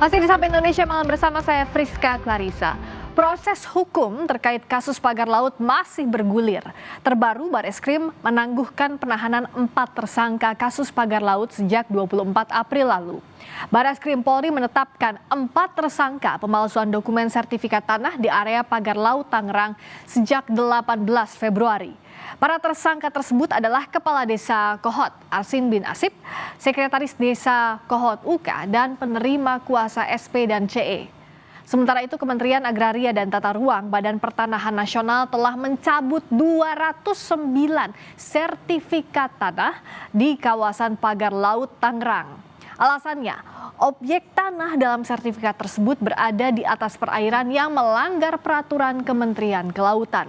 Masih di Sapa Indonesia Malam bersama saya Friska Clarissa. Proses hukum terkait kasus pagar laut masih bergulir. Terbaru Bareskrim menangguhkan penahanan 4 tersangka kasus pagar laut sejak 24 April lalu. Bareskrim Polri menetapkan 4 tersangka pemalsuan dokumen sertifikat tanah di area pagar laut Tangerang sejak 18 Februari. Para tersangka tersebut adalah Kepala Desa Kohot Arsin bin Asip, Sekretaris Desa Kohot UK, dan penerima kuasa SP dan CE. Sementara itu Kementerian Agraria dan Tata Ruang Badan Pertanahan Nasional telah mencabut 209 sertifikat tanah di kawasan pagar laut Tangerang. Alasannya, objek tanah dalam sertifikat tersebut berada di atas perairan yang melanggar peraturan Kementerian Kelautan.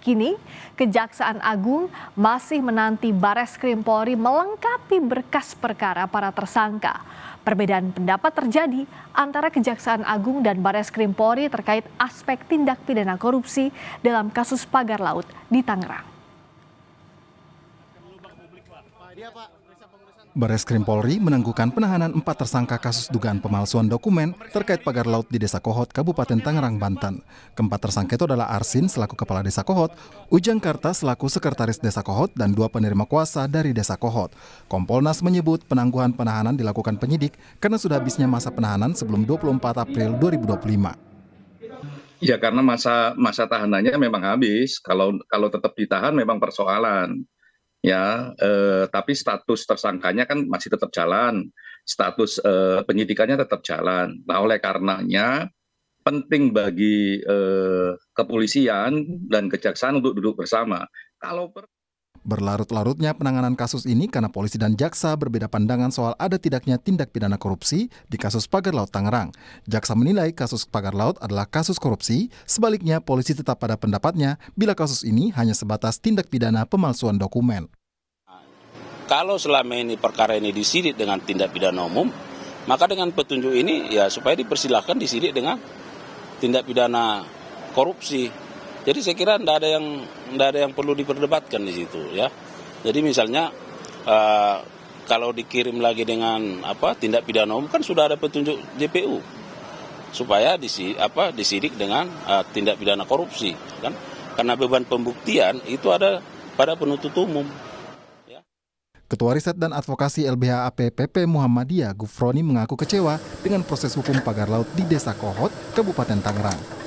Kini, Kejaksaan Agung masih menanti Bareskrim Polri melengkapi berkas perkara para tersangka. Perbedaan pendapat terjadi antara Kejaksaan Agung dan Bareskrim Polri terkait aspek tindak pidana korupsi dalam kasus pagar laut di Tangerang. Bareskrim Polri menangguhkan penahanan 4 tersangka kasus dugaan pemalsuan dokumen terkait pagar laut di Desa Kohot, Kabupaten Tangerang, Banten. Keempat tersangka itu adalah Arsin selaku Kepala Desa Kohot, Ujang Karta selaku Sekretaris Desa Kohot, dan 2 penerima kuasa dari Desa Kohot. Kompolnas menyebut penangguhan penahanan dilakukan penyidik karena sudah habisnya masa penahanan sebelum 24 April 2025. Ya, karena masa tahanannya memang habis. Kalau tetap ditahan memang persoalan. Ya, tapi status tersangkanya kan masih tetap jalan, status penyidikannya tetap jalan. Nah, oleh karenanya penting bagi kepolisian dan kejaksaan untuk duduk bersama. Berlarut-larutnya penanganan kasus ini karena polisi dan jaksa berbeda pandangan soal ada tidaknya tindak pidana korupsi di kasus pagar laut Tangerang. Jaksa menilai kasus pagar laut adalah kasus korupsi, sebaliknya polisi tetap pada pendapatnya bila kasus ini hanya sebatas tindak pidana pemalsuan dokumen. Kalau selama ini perkara ini disidik dengan tindak pidana umum, maka dengan petunjuk ini ya supaya dipersilahkan disidik dengan tindak pidana korupsi. Jadi saya kira tidak ada yang perlu diperdebatkan di situ ya. Jadi misalnya kalau dikirim lagi dengan tindak pidana umum kan sudah ada petunjuk JPU supaya disidik dengan tindak pidana korupsi kan. Karena beban pembuktian itu ada pada penuntut umum. Ketua Riset dan Advokasi LBH AP PP Muhammadiyah Gufroni mengaku kecewa dengan proses hukum pagar laut di Desa Kohot, Kabupaten Tangerang.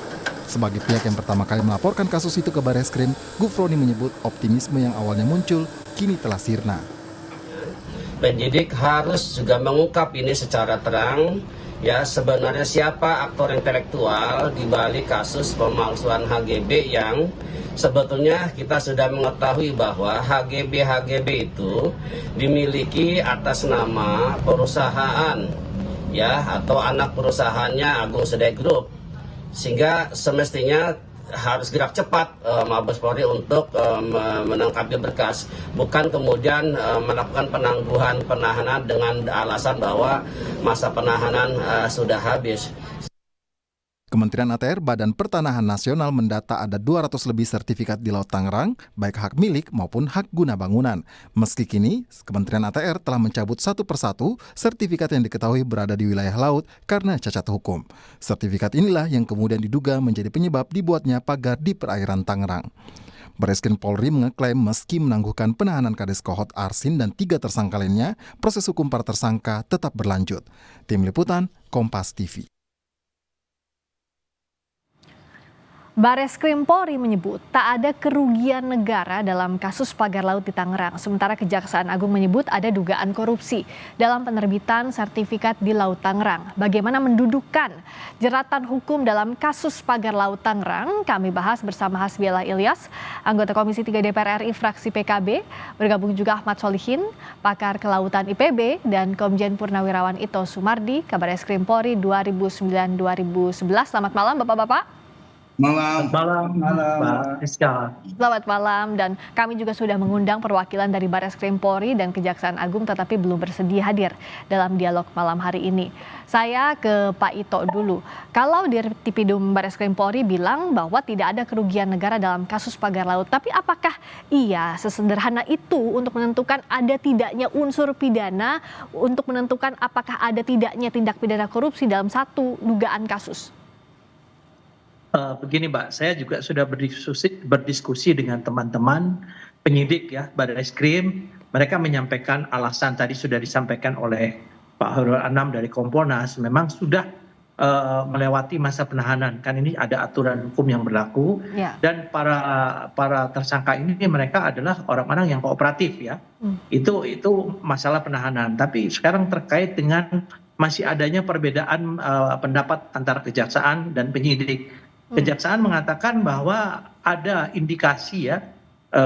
Sebagai pihak yang pertama kali melaporkan kasus itu ke Bareskrim, Gufroni menyebut optimisme yang awalnya muncul kini telah sirna. Penyidik harus juga mengungkap ini secara terang, ya sebenarnya siapa aktor intelektual di balik kasus pemalsuan HGB yang sebetulnya kita sudah mengetahui bahwa HGB itu dimiliki atas nama perusahaan ya atau anak perusahaannya Agung Sedai Group. Sehingga semestinya harus gerak cepat Mabes Polri untuk menangkapi berkas, bukan kemudian melakukan penangguhan penahanan dengan alasan bahwa masa penahanan sudah habis. Kementerian ATR Badan Pertanahan Nasional mendata ada 200 lebih sertifikat di Laut Tangerang, baik hak milik maupun hak guna bangunan. Meski kini, Kementerian ATR telah mencabut satu persatu sertifikat yang diketahui berada di wilayah laut karena cacat hukum. Sertifikat inilah yang kemudian diduga menjadi penyebab dibuatnya pagar di perairan Tangerang. Bareskrim Polri mengeklaim meski menangguhkan penahanan Kades Kohot Arsin dan 3 tersangka lainnya, proses hukum para tersangka tetap berlanjut. Tim Liputan, Kompas TV. Bareskrim Polri menyebut tak ada kerugian negara dalam kasus pagar laut di Tangerang. Sementara Kejaksaan Agung menyebut ada dugaan korupsi dalam penerbitan sertifikat di Laut Tangerang. Bagaimana mendudukan jeratan hukum dalam kasus pagar laut Tangerang? Kami bahas bersama Hasbiela Ilyas, anggota Komisi 3 DPR RI fraksi PKB. Bergabung juga Ahmad Solihin, pakar kelautan IPB, dan Komjen Purnawirawan Ito Sumardi, Kabareskrim Polri 2009-2011. Selamat malam Bapak-Bapak. Malam. Malam, Mbak Rizka. Selamat malam, dan kami juga sudah mengundang perwakilan dari Bareskrim Polri dan Kejaksaan Agung tetapi belum bersedia hadir dalam dialog malam hari ini. Saya ke Pak Ito dulu. Kalau di Tipidum Bareskrim Polri bilang bahwa tidak ada kerugian negara dalam kasus pagar laut, tapi apakah iya sesederhana itu untuk menentukan ada tidaknya unsur pidana, untuk menentukan apakah ada tidaknya tindak pidana korupsi dalam satu dugaan kasus? Begini Mbak, saya juga sudah berdiskusi dengan teman-teman penyidik ya Bareskrim. Mereka menyampaikan alasan tadi sudah disampaikan oleh Pak Hairul Anam dari Kompolnas, memang sudah melewati masa penahanan. Kan ini ada aturan hukum yang berlaku, dan para tersangka ini mereka adalah orang-orang yang kooperatif ya. Itu masalah penahanan. Tapi sekarang terkait dengan masih adanya perbedaan pendapat antara kejaksaan dan penyidik. Kejaksaan mengatakan bahwa ada indikasi ya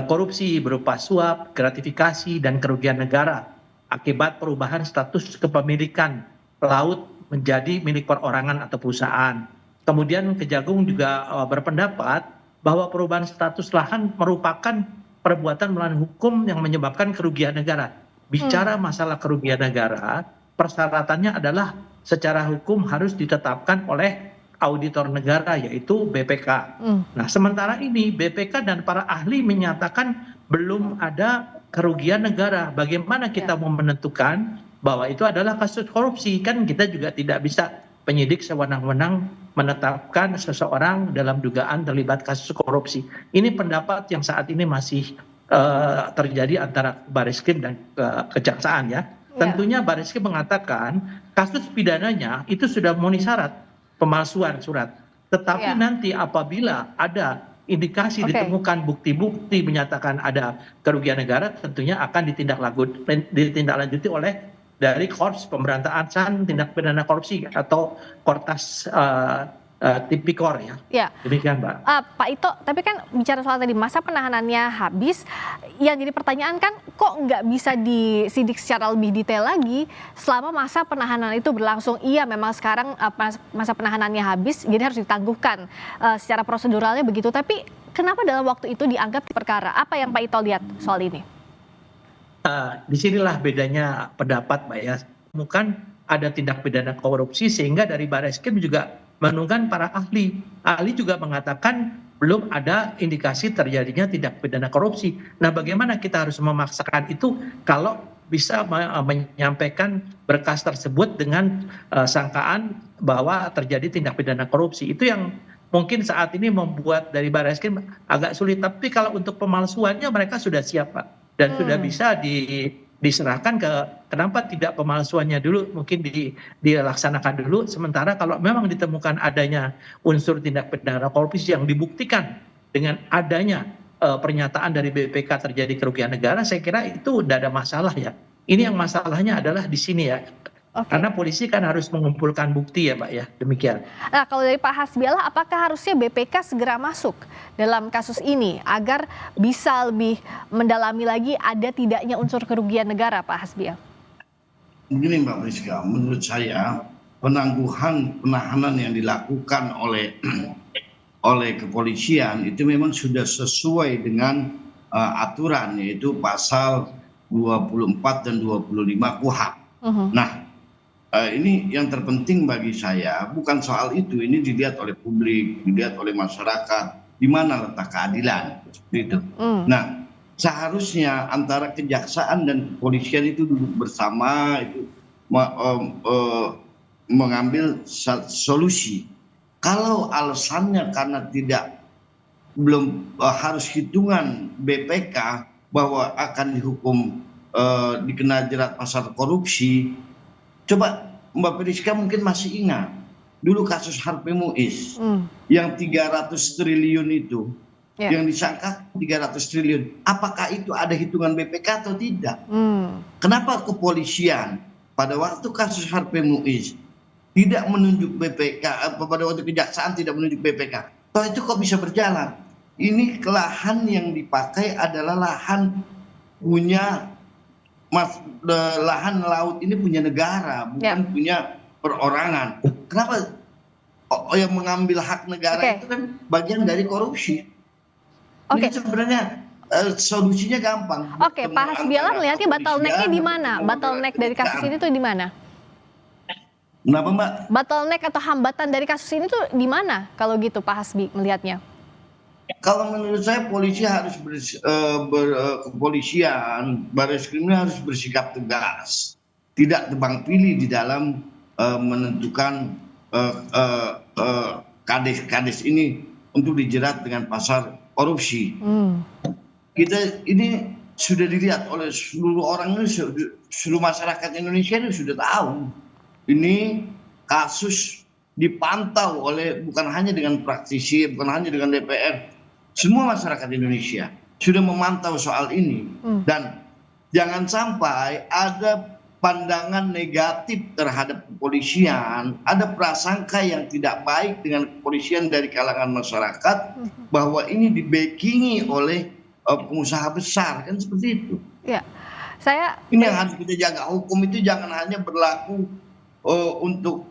korupsi berupa suap, gratifikasi, dan kerugian negara akibat perubahan status kepemilikan laut menjadi milik perorangan atau perusahaan. Kemudian Kejagung juga berpendapat bahwa perubahan status lahan merupakan perbuatan melawan hukum yang menyebabkan kerugian negara. Bicara masalah kerugian negara, persyaratannya adalah secara hukum harus ditetapkan oleh auditor negara yaitu BPK. Nah, sementara ini BPK dan para ahli menyatakan belum ada kerugian negara. Bagaimana kita mau menentukan bahwa itu adalah kasus korupsi? Kan kita juga tidak bisa penyidik sewenang-wenang menetapkan seseorang dalam dugaan terlibat kasus korupsi. Ini pendapat yang saat ini masih terjadi antara Bareskrim dan Kejaksaan ya. Tentunya Bareskrim mengatakan kasus pidananya itu sudah memenuhi syarat pemalsuan surat. Tetapi nanti apabila ada indikasi ditemukan bukti-bukti menyatakan ada kerugian negara, tentunya akan ditindaklanjuti oleh dari Korps Pemberantasan Tindak Pidana Korupsi atau Kortas Tipikor ya. Demikian Mbak. Pak Ito, tapi kan bicara soal tadi masa penahanannya habis, yang jadi pertanyaan kan kok nggak bisa disidik secara lebih detail lagi selama masa penahanan itu berlangsung. Iya memang sekarang masa penahanannya habis, jadi harus ditangguhkan secara proseduralnya begitu. Tapi kenapa dalam waktu itu dianggap perkara? Apa yang Pak Ito lihat soal ini? Disinilah bedanya pendapat Mbak ya. Bukan ada tindak pidana korupsi sehingga dari Bareskrim juga menunggang para ahli. Ahli juga mengatakan belum ada indikasi terjadinya tindak pidana korupsi. Nah, bagaimana kita harus memaksakan itu kalau bisa menyampaikan berkas tersebut dengan sangkaan bahwa terjadi tindak pidana korupsi? Itu yang mungkin saat ini membuat dari Bareskrim agak sulit. Tapi kalau untuk pemalsuannya mereka sudah siap Pak, dan sudah bisa diserahkan kenapa tidak pemalsuannya dulu mungkin dilaksanakan dulu, sementara kalau memang ditemukan adanya unsur tindak pidana korupsi yang dibuktikan dengan adanya pernyataan dari BPK terjadi kerugian negara, saya kira itu tidak ada masalah ya. Ini yang masalahnya adalah di sini ya. Karena polisi kan harus mengumpulkan bukti ya Pak ya, demikian. Nah, kalau dari Pak Hasbiallah, apakah harusnya BPK segera masuk dalam kasus ini agar bisa lebih mendalami lagi ada tidaknya unsur kerugian negara, Pak Hasbiallah? Begini Mbak Priska, menurut saya penahanan yang dilakukan oleh kepolisian itu memang sudah sesuai dengan aturan, yaitu pasal 24 dan 25 KUHP. Nah, ini yang terpenting bagi saya bukan soal itu, ini dilihat oleh publik, dilihat oleh masyarakat, di mana letak keadilan seperti itu. Nah, seharusnya antara kejaksaan dan kepolisian itu duduk bersama, itu mengambil solusi. Kalau alasannya karena belum harus hitungan BPK bahwa akan dihukum dikena jerat pasal korupsi. Coba Mbak Priska mungkin masih ingat dulu kasus Harvey Muiz yang 300 triliun itu, yang disangka 300 triliun. Apakah itu ada hitungan BPK atau tidak? Kenapa kepolisian pada waktu kasus Harvey Muiz tidak menunjuk BPK, pada waktu kejaksaan tidak menunjuk BPK? Toh itu kok bisa berjalan? Ini lahan yang dipakai adalah lahan punya lahan laut ini punya negara, bukan punya perorangan. Kenapa yang mengambil hak negara Oke. itu kan bagian dari korupsi. Oke. Ini sebenarnya solusinya gampang. Oke, Pak Hasbiala melihatnya bottleneck-nya di mana? Bottleneck dari kasus ini tuh di mana? Kenapa, Mbak? Bottleneck atau hambatan dari kasus ini tuh di mana kalau gitu Pak Hasbi melihatnya? Kalau menurut saya polisi harus kepolisian, Barreskrimnya harus bersikap tegas, tidak tebang pilih di dalam menentukan kades ini untuk dijerat dengan pasal korupsi. Kita ini sudah dilihat oleh seluruh orang ini, seluruh masyarakat Indonesia ini sudah tahu. Ini kasus dipantau oleh bukan hanya dengan praktisi, bukan hanya dengan DPR, semua masyarakat Indonesia sudah memantau soal ini. Dan jangan sampai ada pandangan negatif terhadap kepolisian, ada prasangka yang tidak baik dengan kepolisian dari kalangan masyarakat bahwa ini dibackingi oleh pengusaha besar, kan seperti itu. Ya, ini yang harus kita jaga. Hukum itu jangan hanya berlaku untuk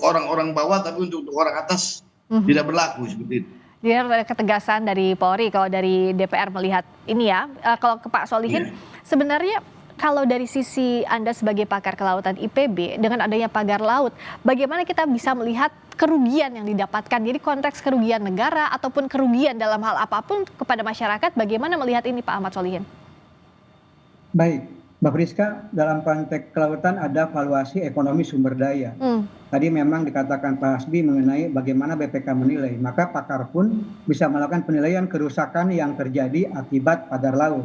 orang-orang bawah, tapi untuk orang atas tidak berlaku seperti itu. Jadi ada ketegasan dari Polri kalau dari DPR melihat ini ya. Kalau ke Pak Solihin, sebenarnya kalau dari sisi Anda sebagai pakar kelautan IPB dengan adanya pagar laut, bagaimana kita bisa melihat kerugian yang didapatkan? Jadi konteks kerugian negara ataupun kerugian dalam hal apapun kepada masyarakat, bagaimana melihat ini Pak Ahmad Solihin? Baik, Mbak Friska, dalam konteks kelautan ada valuasi ekonomi sumber daya. Tadi memang dikatakan Pak Hasbi mengenai bagaimana BPK menilai, maka pakar pun bisa melakukan penilaian kerusakan yang terjadi akibat pagar laut.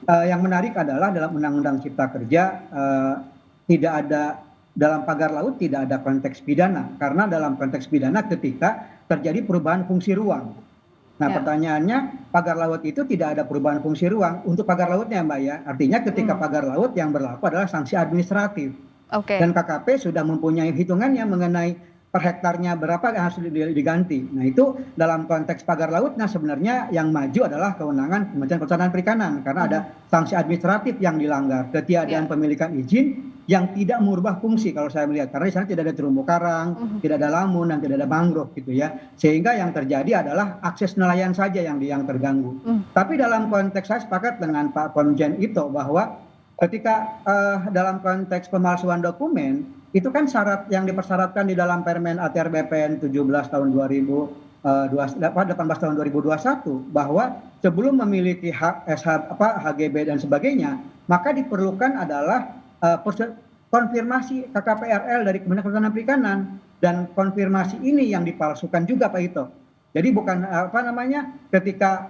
Yang menarik adalah dalam Undang-Undang Cipta Kerja tidak ada, dalam pagar laut tidak ada konteks pidana, karena dalam konteks pidana ketika terjadi perubahan fungsi ruang. Nah, pertanyaannya, pagar laut itu tidak ada perubahan fungsi ruang untuk pagar lautnya, Mbak ya. Artinya ketika pagar laut yang berlaku adalah sanksi administratif. Dan KKP sudah mempunyai hitungannya mengenai per hektarnya berapa yang harus diganti. Nah, itu dalam konteks pagar laut, nah sebenarnya yang maju adalah kewenangan Kementerian Kelautan dan Perikanan karena ada sanksi administratif yang dilanggar, ketiadaan pemilikan izin yang tidak merubah fungsi kalau saya melihat, karena di sana tidak ada terumbu karang, tidak ada lamun, dan tidak ada mangrove gitu ya, sehingga yang terjadi adalah akses nelayan saja yang terganggu. Tapi dalam konteks saya sepakat dengan Pak Komjen Ito bahwa ketika dalam konteks pemalsuan dokumen itu kan syarat yang dipersyaratkan di dalam Permen ATR BPN 17 tahun 18 tahun 2021 bahwa sebelum memiliki HGB dan sebagainya, maka diperlukan adalah konfirmasi KKPRL dari Kementerian Kelautan dan Perikanan, dan konfirmasi ini yang dipalsukan juga Pak Ito. Jadi bukan ketika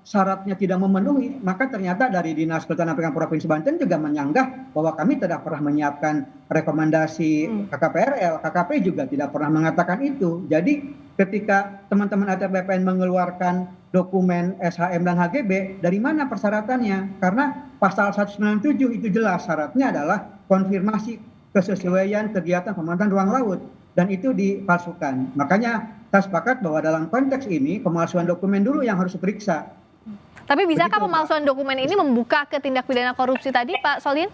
syaratnya tidak memenuhi, maka ternyata dari Dinas Kelautan dan Perikanan Provinsi Banten juga menyanggah bahwa kami tidak pernah menyiapkan rekomendasi KKPRL, KKP juga tidak pernah mengatakan itu. Jadi ketika teman-teman ATR BPN mengeluarkan dokumen SHM dan HGB, dari mana persyaratannya? Karena pasal 197 itu jelas syaratnya adalah konfirmasi kesesuaian kegiatan pemantauan ruang laut, dan itu dipalsukan. Makanya saya sepakat bahwa dalam konteks ini pemalsuan dokumen dulu yang harus diperiksa. Tapi bisakah pemalsuan dokumen ini membuka ke tindak pidana korupsi tadi Pak Solihin?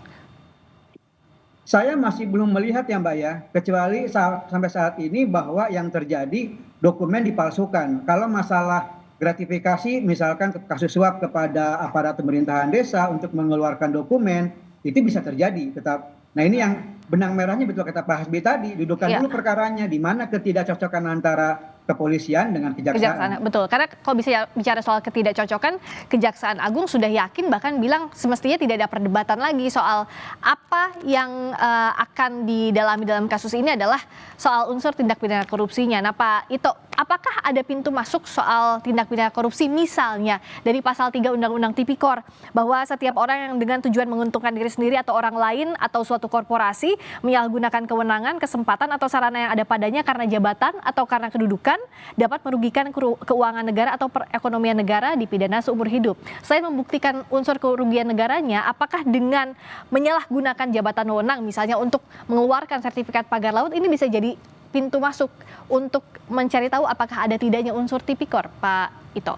Saya masih belum melihat ya Mbak ya, kecuali sampai saat ini bahwa yang terjadi dokumen dipalsukan. Kalau masalah gratifikasi misalkan kasus suap kepada aparat pemerintahan desa untuk mengeluarkan dokumen, itu bisa terjadi tetap. Nah, ini yang benang merahnya betul kata Pak Hasbi tadi, dudukan dulu perkaranya, di mana ketidakcocokan antara kepolisian dengan kejaksaan. Betul, karena kalau bisa bicara soal ketidakcocokan, Kejaksaan Agung sudah yakin bahkan bilang semestinya tidak ada perdebatan lagi soal apa yang akan didalami dalam kasus ini adalah soal unsur tindak pidana korupsinya. Nah Pak Ito, apakah ada pintu masuk soal tindak pidana korupsi misalnya dari pasal 3 Undang-Undang Tipikor bahwa setiap orang yang dengan tujuan menguntungkan diri sendiri atau orang lain atau suatu korporasi menyalahgunakan kewenangan, kesempatan atau sarana yang ada padanya karena jabatan atau karena kedudukan dapat merugikan keuangan negara atau perekonomian negara dipidana seumur hidup. Selain membuktikan unsur kerugian negaranya, apakah dengan menyalahgunakan jabatan wewenang misalnya untuk mengeluarkan sertifikat pagar laut ini bisa jadi pintu masuk untuk mencari tahu apakah ada tidaknya unsur tipikor, Pak Ito?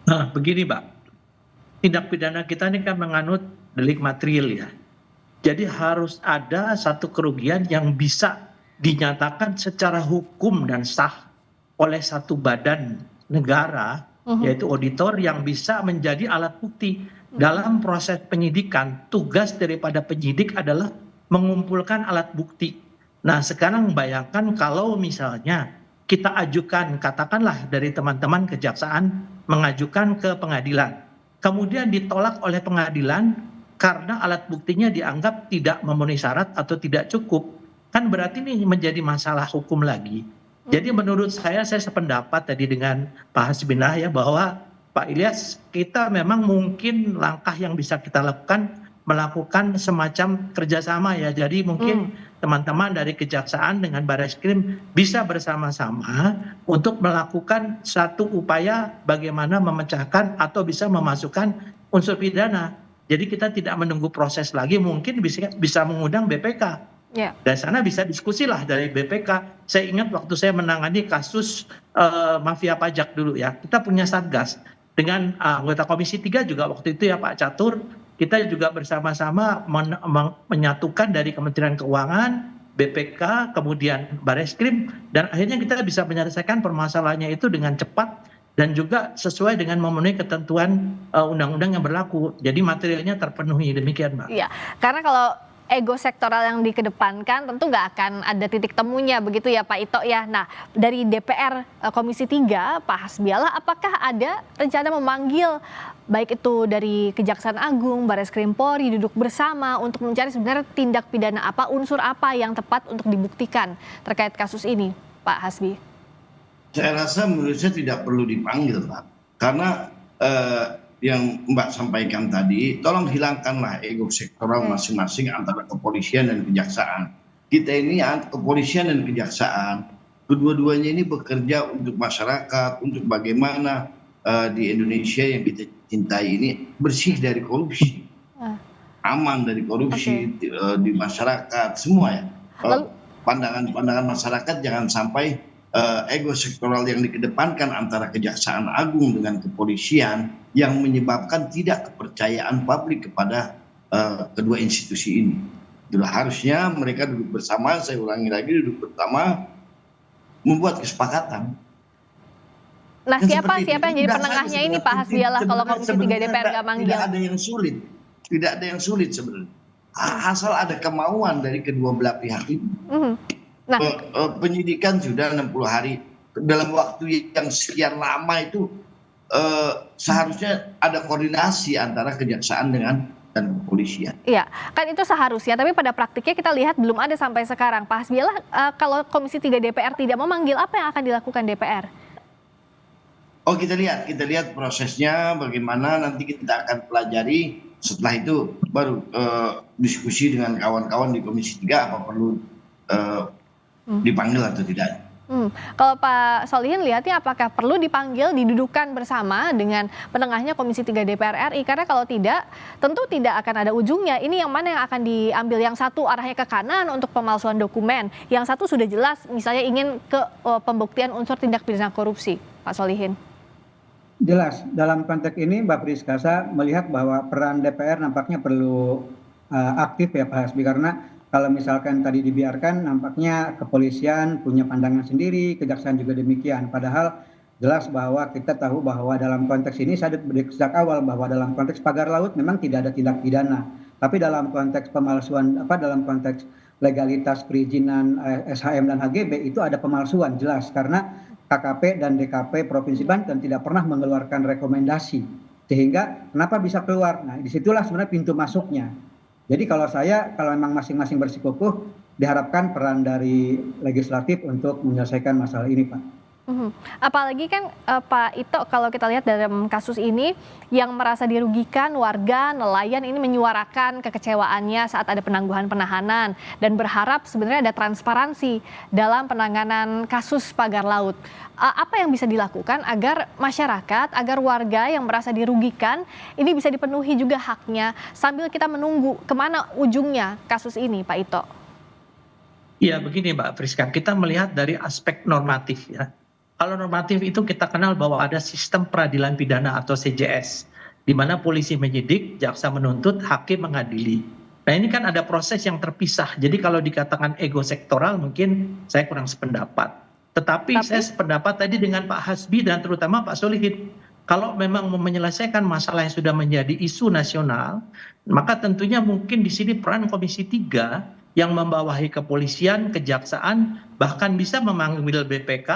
Nah, begini Mbak, tindak pidana kita ini kan menganut delik material ya. Jadi harus ada satu kerugian yang bisa dinyatakan secara hukum dan sah oleh satu badan negara, yaitu auditor yang bisa menjadi alat bukti dalam proses penyidikan. Tugas daripada penyidik adalah mengumpulkan alat bukti. Nah, sekarang bayangkan kalau misalnya kita ajukan, katakanlah dari teman-teman kejaksaan mengajukan ke pengadilan, kemudian ditolak oleh pengadilan karena alat buktinya dianggap tidak memenuhi syarat atau tidak cukup, kan berarti ini menjadi masalah hukum lagi. Jadi menurut saya sependapat tadi dengan Pak Hasbinah ya, bahwa Pak Ilyas, kita memang mungkin langkah yang bisa kita lakukan melakukan semacam kerjasama ya. Jadi mungkin teman-teman dari Kejaksaan dengan Barreskrim bisa bersama-sama untuk melakukan satu upaya bagaimana memecahkan atau bisa memasukkan unsur pidana. Jadi kita tidak menunggu proses lagi, mungkin bisa mengundang BPK. Dari sana bisa diskusi lah dari BPK. Saya ingat waktu saya menangani kasus mafia pajak dulu ya, kita punya satgas dengan anggota Komisi 3 juga waktu itu ya Pak Catur. Kita juga bersama-sama menyatukan dari Kementerian Keuangan, BPK, kemudian Barreskrim, dan akhirnya kita bisa menyelesaikan permasalahannya itu dengan cepat dan juga sesuai dengan memenuhi ketentuan undang-undang yang berlaku. Jadi materialnya terpenuhi, demikian Mbak. Iya, karena kalau ego sektoral yang dikedepankan tentu nggak akan ada titik temunya begitu ya Pak Ito ya. Nah, dari DPR Komisi 3 Pak Hasbiallah, apakah ada rencana memanggil baik itu dari Kejaksaan Agung, Barreskrim Polri duduk bersama untuk mencari sebenarnya tindak pidana apa, unsur apa yang tepat untuk dibuktikan terkait kasus ini, Pak Hasbi? Saya rasa menurut saya tidak perlu dipanggil Pak, karena yang Mbak sampaikan tadi, tolong hilangkanlah ego sektoral masing-masing antara kepolisian dan kejaksaan. Kita ini kepolisian dan kejaksaan, kedua-duanya ini bekerja untuk masyarakat, untuk bagaimana di Indonesia yang kita cintai ini bersih dari korupsi, aman dari korupsi di masyarakat semua ya. Pandangan-pandangan masyarakat jangan sampai ego sektoral yang dikedepankan antara Kejaksaan Agung dengan kepolisian yang menyebabkan tidak kepercayaan publik kepada kedua institusi ini. Itulah harusnya mereka duduk bersama, saya ulangi lagi, duduk bersama membuat kesepakatan. Nah, siapa yang jadi penengahnya ini Pak Hasbiallah kalau Komisi 3 DPR nggak manggil? Tidak ada yang sulit, tidak ada yang sulit sebenarnya. Asal ada kemauan dari kedua belah pihak ini. Nah, penyidikan sudah 60 hari, dalam waktu yang sekian lama itu seharusnya ada koordinasi antara kejaksaan dan kepolisian. Iya, kan itu seharusnya, tapi pada praktiknya kita lihat belum ada sampai sekarang. Pak Hasbiallah, kalau Komisi 3 DPR tidak memanggil, apa yang akan dilakukan DPR? Oh, kita lihat prosesnya bagaimana, nanti kita akan pelajari. Setelah itu baru diskusi dengan kawan-kawan di Komisi 3 apa perlu dipanggil atau tidak. Kalau Pak Solihin lihatnya apakah perlu dipanggil, didudukan bersama dengan penengahnya Komisi 3 DPR RI? Karena kalau tidak, tentu tidak akan ada ujungnya. Ini yang mana yang akan diambil? Yang satu arahnya ke kanan untuk pemalsuan dokumen, yang satu sudah jelas misalnya ingin ke pembuktian unsur tindak pidana korupsi, Pak Solihin. Jelas, dalam konteks ini Mbak Priska, saya melihat bahwa peran DPR nampaknya perlu aktif ya Pak Hasbi, karena kalau misalkan tadi dibiarkan nampaknya kepolisian punya pandangan sendiri, kejaksaan juga demikian. Padahal jelas bahwa kita tahu bahwa dalam konteks ini saya sejak awal bahwa dalam konteks pagar laut memang tidak ada tindak pidana. Tapi dalam konteks pemalsuan, dalam konteks legalitas perizinan SHM dan HGB itu ada pemalsuan jelas, karena KKP dan DKP Provinsi Banten tidak pernah mengeluarkan rekomendasi. Sehingga kenapa bisa keluar? Nah, disitulah sebenarnya pintu masuknya. Jadi kalau memang masing-masing bersikukuh, diharapkan peran dari legislatif untuk menyelesaikan masalah ini, Pak. Apalagi kan Pak Ito, kalau kita lihat dalam kasus ini yang merasa dirugikan warga nelayan ini menyuarakan kekecewaannya saat ada penangguhan penahanan dan berharap sebenarnya ada transparansi dalam penanganan kasus pagar laut. Apa yang bisa dilakukan agar masyarakat, agar warga yang merasa dirugikan ini bisa dipenuhi juga haknya sambil kita menunggu kemana ujungnya kasus ini, Pak Ito? Iya, begini Mbak Priska, kita melihat dari aspek normatif ya. Kalau normatif itu kita kenal bahwa ada sistem peradilan pidana atau CJS, di mana polisi menyidik, jaksa menuntut, hakim mengadili. Nah Nah ini kan ada proses yang terpisah. Jadi kalau dikatakan ego sektoral mungkin saya kurang sependapat. Tetapi saya sependapat tadi dengan Pak Hasbi dan terutama Pak Solihin. Kalau memang mau menyelesaikan masalah yang sudah menjadi isu nasional, maka tentunya mungkin di sini peran Komisi 3 yang membawahi kepolisian, kejaksaan, bahkan bisa memanggil BPK,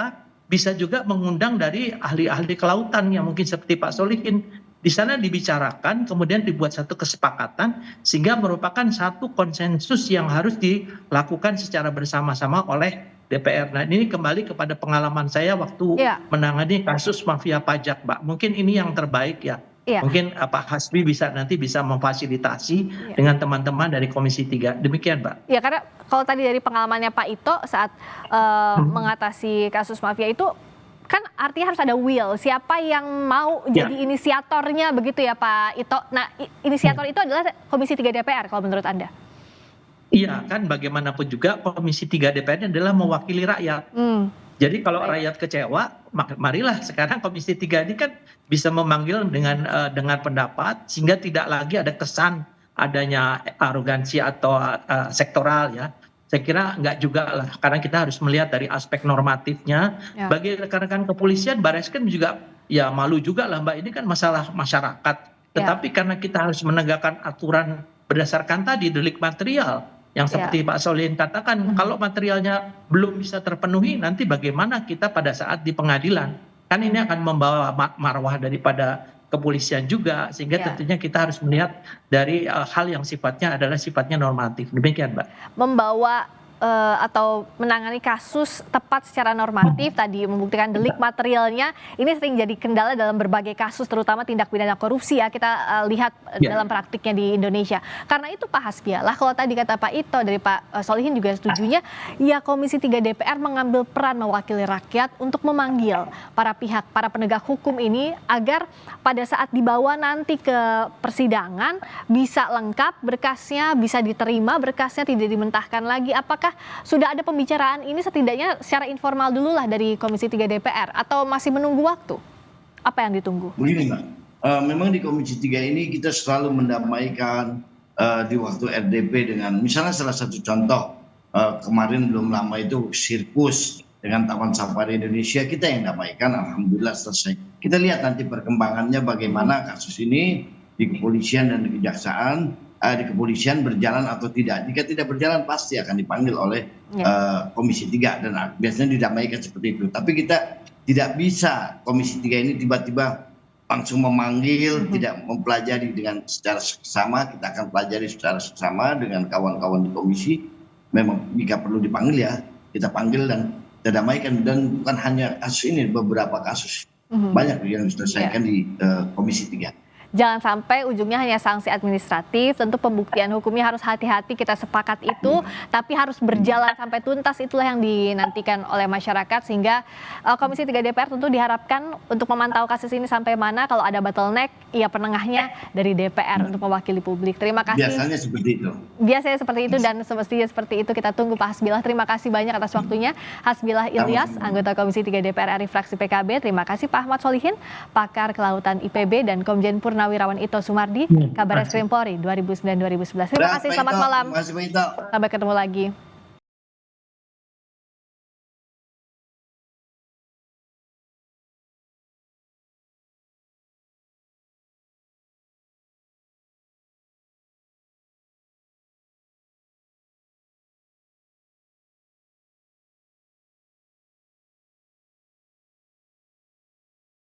bisa juga mengundang dari ahli-ahli kelautan yang mungkin seperti Pak Solihin. Di sana dibicarakan, kemudian dibuat satu kesepakatan, sehingga merupakan satu konsensus yang harus dilakukan secara bersama-sama oleh DPR. Nah ini kembali kepada pengalaman saya waktu menangani kasus mafia pajak, Mbak. Mungkin ini yang terbaik ya. Mungkin Pak Hasbi nanti bisa memfasilitasi dengan teman-teman dari Komisi 3. Demikian, Mbak. Ya, karena kalau tadi dari pengalamannya Pak Ito saat mengatasi kasus mafia itu, kan artinya harus ada will. Siapa yang mau jadi inisiatornya begitu ya Pak Ito. Nah, inisiator itu adalah Komisi 3 DPR kalau menurut Anda. Iya, kan bagaimanapun juga Komisi 3 DPR adalah mewakili rakyat. Jadi kalau rakyat kecewa, marilah sekarang Komisi 3 ini kan bisa memanggil dengan pendapat, sehingga tidak lagi ada kesan adanya arogansi atau sektoral ya. Saya kira enggak juga lah, karena kita harus melihat dari aspek normatifnya. Bagi rekan-rekan kepolisian, Barreskrim juga ya malu juga lah Mbak, ini kan masalah masyarakat. Tetapi karena kita harus menegakkan aturan berdasarkan tadi delik material, yang seperti Pak Solihin katakan, kalau materialnya belum bisa terpenuhi, nanti bagaimana kita pada saat di pengadilan. Kan ini akan membawa marwah daripada kepolisian juga, sehingga tentunya kita harus melihat dari hal yang sifatnya adalah sifatnya normatif. Demikian, Mbak. Membawa atau menangani kasus tepat secara normatif, tadi membuktikan delik materialnya, ini sering jadi kendala dalam berbagai kasus, terutama tindak pidana korupsi ya, kita lihat dalam praktiknya di Indonesia. Karena itu Pak Hasbi, lah kalau tadi kata Pak Ito, dari Pak Solihin juga setujunya, ya Komisi 3 DPR mengambil peran mewakili rakyat untuk memanggil para pihak, para penegak hukum ini, agar pada saat dibawa nanti ke persidangan, bisa lengkap berkasnya, bisa diterima berkasnya, tidak dimentahkan lagi. Apakah sudah ada pembicaraan ini setidaknya secara informal dulu lah dari Komisi 3 DPR atau masih menunggu waktu? Apa yang ditunggu? Begini Mbak, memang di Komisi 3 ini kita selalu mendamaikan di waktu RDP dengan misalnya salah satu contoh kemarin belum lama itu sirkus dengan Taman Safari Indonesia, kita yang damaikan, alhamdulillah selesai. Kita lihat nanti perkembangannya bagaimana kasus ini di kepolisian dan di kejaksaan. Di kepolisian berjalan atau tidak. Jika tidak berjalan pasti akan dipanggil oleh Komisi 3 dan biasanya didamaikan seperti itu. Tapi kita tidak bisa Komisi 3 ini tiba-tiba langsung memanggil, tidak mempelajari dengan secara seksama. Kita akan pelajari secara seksama dengan kawan-kawan di komisi. Memang jika perlu dipanggil ya, kita panggil dan kita damaikan. Dan bukan hanya kasus ini, beberapa kasus banyak yang diselesaikan di Komisi 3. Jangan sampai ujungnya hanya sanksi administratif, tentu pembuktian hukumnya harus hati-hati, kita sepakat itu, tapi harus berjalan sampai tuntas, itulah yang dinantikan oleh masyarakat, sehingga Komisi 3 DPR tentu diharapkan untuk memantau kasus ini sampai mana, kalau ada bottleneck, ya penengahnya dari DPR untuk mewakili publik. Terima kasih. Biasanya seperti itu. Biasanya seperti itu dan semestinya seperti itu, kita tunggu Pak Hasbilah. Terima kasih banyak atas waktunya. Hasbilah Ilyas, anggota Komisi 3 DPR RI fraksi PKB. Terima kasih Pak Ahmad Solihin, pakar kelautan IPB, dan Komjen Purnawirawan Ito Sumardi, Kabar Eskrim Polri 2009-2011. Terima kasih, selamat malam. Terima kasih, Pak Ito. Sampai ketemu lagi.